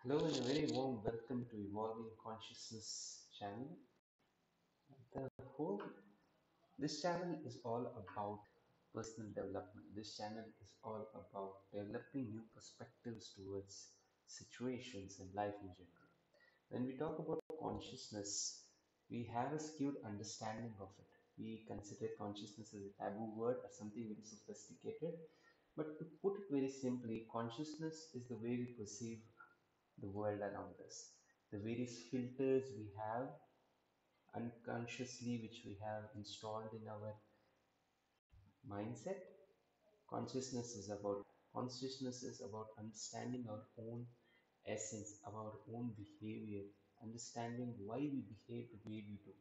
Hello and a very warm welcome to Evolving Consciousness channel. The whole this channel is all about personal development. This channel is all about developing new perspectives towards situations and life in general. When we talk about consciousness, we have a skewed understanding of it. We consider consciousness as a taboo word or something very sophisticated. But to put it very simply, consciousness is the way we perceive the world around us. The various filters we have unconsciously, which we have installed in our mindset. Consciousness is about understanding our own essence, our own behavior, understanding why we behave the way we do.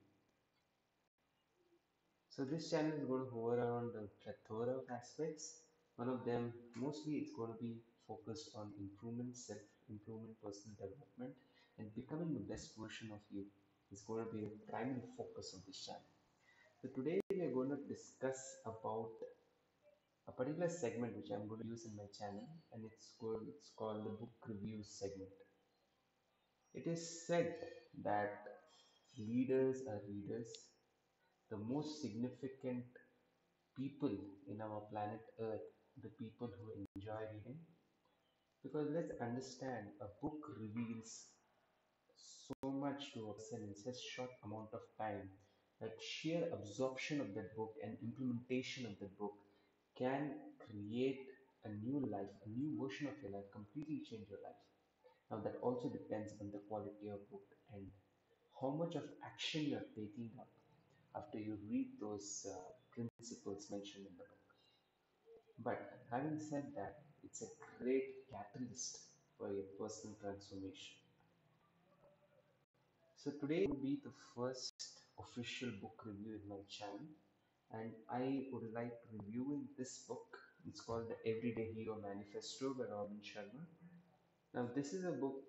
So this channel is going to hover around a plethora of aspects. One of them, mostly it's going to be focused on improvement, self-improvement, personal development, and becoming the best version of you is going to be the primary focus of this channel. So today we are going to discuss about a particular segment which I'm going to use in my channel, and it's called the book review segment. It is said that leaders are readers. The most significant people in our planet Earth, the people who enjoy reading. Because let's understand, a book reveals so much to a person in such short amount of time that sheer absorption of that book and implementation of that book can create a new life, a new version of your life, completely change your life. Now that also depends on the quality of book and how much of action you are taking up after you read those principles mentioned in the book. But having said that, it's a great catalyst for your personal transformation. So today will be the first official book review in my channel, and I would like reviewing this book. It's called The Everyday Hero Manifesto by Robin Sharma. Now this is a book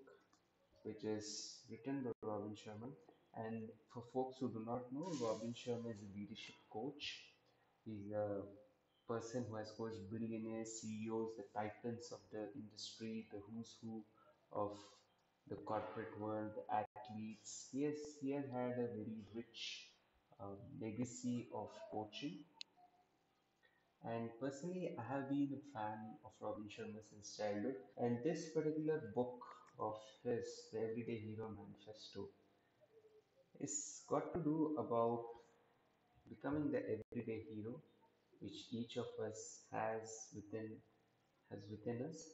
which is written by Robin Sharma, and for folks who do not know, Robin Sharma is a leadership coach. He's a person who has coached billionaires, CEOs, the titans of the industry, the who's who of the corporate world, the athletes. He has had a very rich legacy of coaching. And personally, I have been a fan of Robin Sharma since childhood. And this particular book of his, The Everyday Hero Manifesto, is got to do about becoming the everyday hero, which each of us has within us.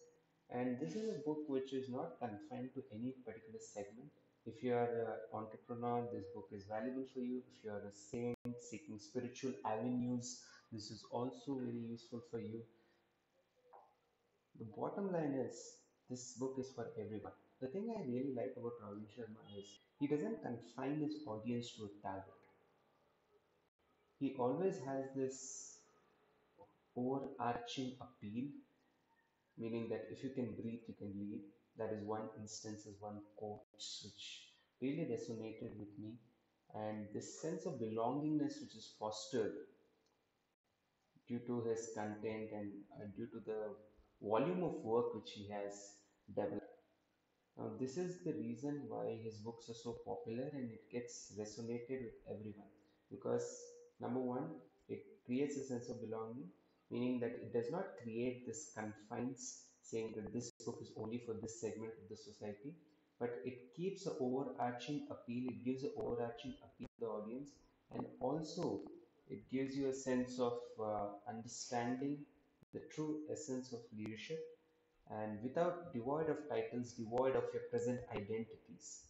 And this is a book which is not confined to any particular segment. If you are an entrepreneur, this book is valuable for you. If you are a saint seeking spiritual avenues, this is also very useful for you. The bottom line is this book is for everyone. The thing I really like about Ravi Sharma is he doesn't confine his audience to a target. He always has this overarching appeal, meaning that if you can breathe, you can lead. That is one instance, is one quote which really resonated with me. And this sense of belongingness which is fostered due to his content and due to the volume of work which he has developed. Now, this is the reason why his books are so popular and it gets resonated with everyone. Because, number one, it creates a sense of belonging, meaning that it does not create this confines saying that this book is only for this segment of the society, but it keeps an overarching appeal, it gives an overarching appeal to the audience, and also it gives you a sense of understanding the true essence of leadership and without devoid of titles, devoid of your present identities.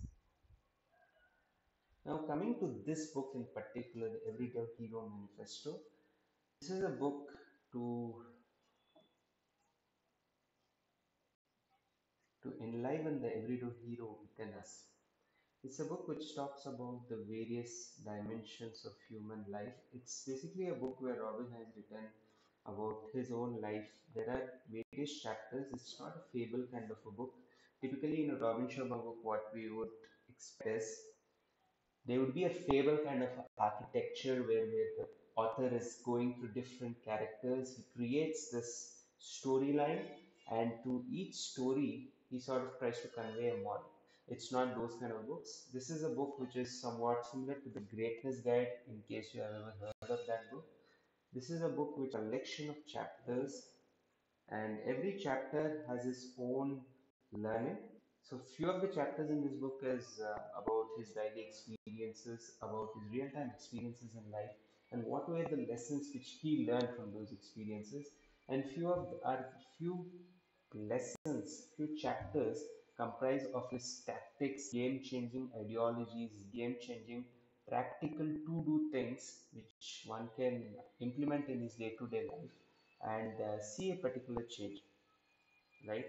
Now, coming to this book in particular, the Everyday Hero Manifesto, this is a book to enliven the everyday hero within us. It's a book which talks about the various dimensions of human life. It's basically a book where Robin has written about his own life. There are various chapters. It's not a fable kind of a book. Typically, in a Robin Sharma book, what we would expect is there would be a fable kind of architecture where the author is going through different characters. He creates this storyline, and to each story, he sort of tries to convey a moral. It's not those kind of books. This is a book which is somewhat similar to the Greatness Guide, in case you have ever heard of that book. This is a book with a collection of chapters, and every chapter has its own learning. So few of the chapters in this book is about his daily experiences, about his real-time experiences in life, and what were the lessons which he learned from those experiences. And few lessons, few chapters comprise of his tactics, game-changing ideologies, game-changing practical to-do things which one can implement in his day-to-day life and see a particular change, right?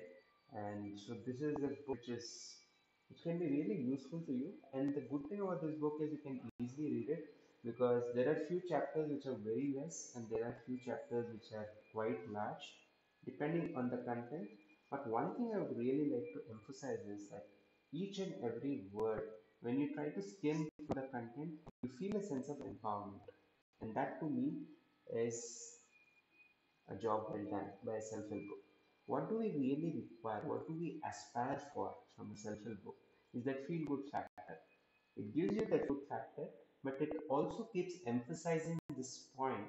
And so this is a book which can be really useful to you. And the good thing about this book is you can easily read it because there are few chapters which are very less and there are few chapters which are quite large, depending on the content. But one thing I would really like to emphasize is that each and every word, when you try to skim through the content, you feel a sense of empowerment. And that to me is a job well done by a self-help book. What do we really require? What do we aspire for from a self-help book? Is that feel-good factor. It gives you that good factor, but it also keeps emphasizing this point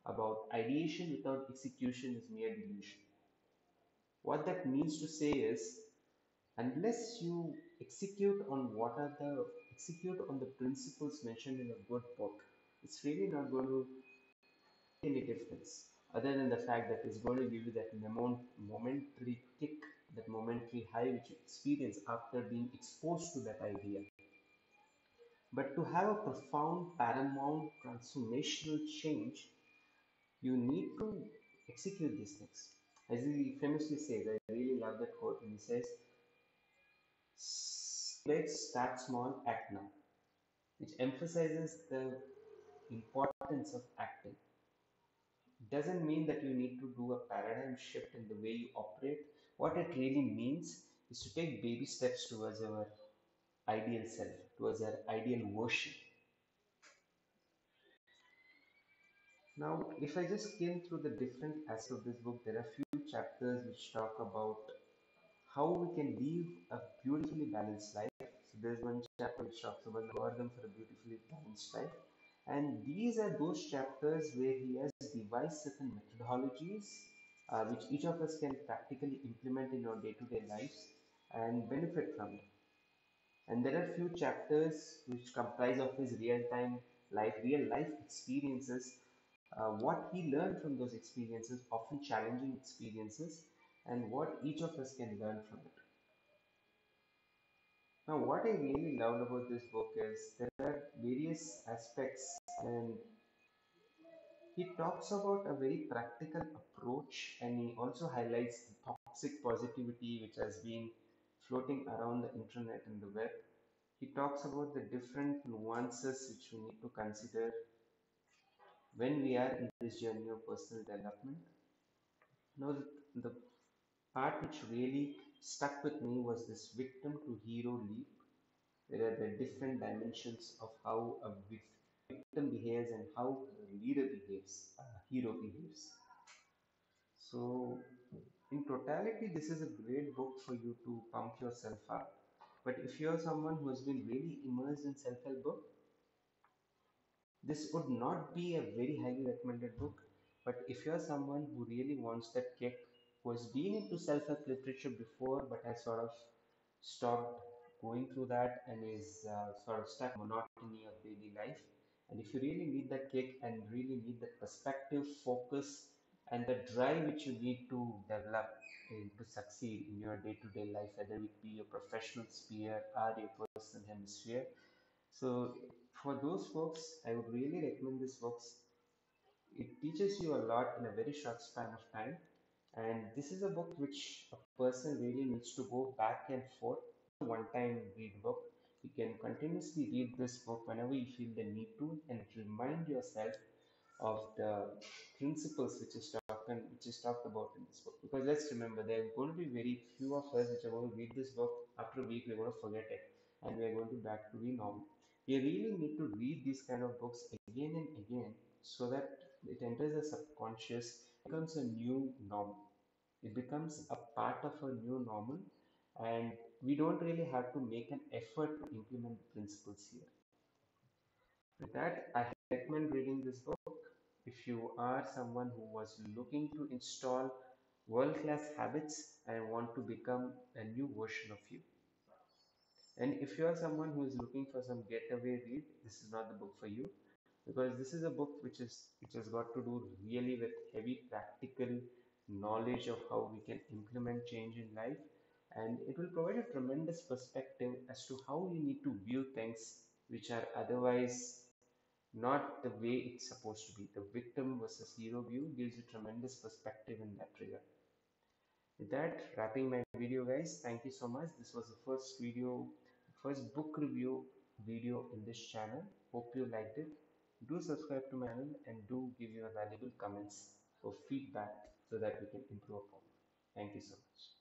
about ideation without execution is mere delusion. What that means to say is, unless you execute on the principles mentioned in a good book, it's really not going to any difference other than the fact that it's going to give you that momentary kick, that momentary high which you experience after being exposed to that idea. But to have a profound, paramount, transformational change, you need to execute these things. As he famously says, I really love that quote, and he says, let's start small, act now, which emphasizes the importance of acting. Doesn't mean that you need to do a paradigm shift in the way you operate. What it really means is to take baby steps towards our ideal self, towards our ideal version. Now, if I just skim through the different aspects of this book, there are few chapters which talk about how we can live a beautifully balanced life. So there's one chapter which talks about the algorithm for a beautifully balanced life. And these are those chapters where he has devised certain methodologies which each of us can practically implement in our day-to-day lives and benefit from it. And there are few chapters which comprise of his real-time life, real life experiences, what he learned from those experiences, often challenging experiences, and what each of us can learn from it. Now, what I really loved about this book is there are various aspects, and he talks about a very practical approach, and he also highlights the toxic positivity which has been floating around the internet and the web. He talks about the different nuances which we need to consider when we are in this journey of personal development. Now, the part which really stuck with me was this victim to hero leap. There are the different dimensions of how a victim behaves and how a leader behaves, a hero behaves. So, in totality, this is a great book for you to pump yourself up. But if you're someone who has been really immersed in self-help book, this would not be a very highly recommended book. But if you're someone who really wants that kick, who has been into self-help literature before but has sort of stopped going through that and is sort of stuck in monotony of daily life, and if you really need that kick and really need that perspective, focus, and the drive which you need to develop to succeed in your day-to-day life, whether it be your professional sphere or your personal hemisphere. So for those folks, I would really recommend this books. It teaches you a lot in a very short span of time. And this is a book which a person really needs to go back and forth. One time read book. You can continuously read this book whenever you feel the need to and remind yourself of the principles which is talked about in this book. Because let's remember, there are going to be very few of us which are going to read this book after a week. We're going to forget it, and we're going to back to the normal. We really need to read these kind of books again and again so that it enters the subconscious, becomes a new norm. It becomes a part of a new normal, and we don't really have to make an effort to implement the principles here. With that, I recommend reading this book if you are someone who was looking to install world class habits and want to become a new version of you. And if you are someone who is looking for some getaway read, this is not the book for you, because this is a book which has got to do really with heavy practical knowledge of how we can implement change in life, and it will provide a tremendous perspective as to how you need to view things which are otherwise not the way it's supposed to be. The victim versus hero view gives you tremendous perspective in that regard. With that, wrapping my video, guys, thank you so much. This was the first book review video in this channel. Hope you liked it. Do subscribe to my channel and do give your valuable comments for feedback so that we can improve upon it. Thank you so much.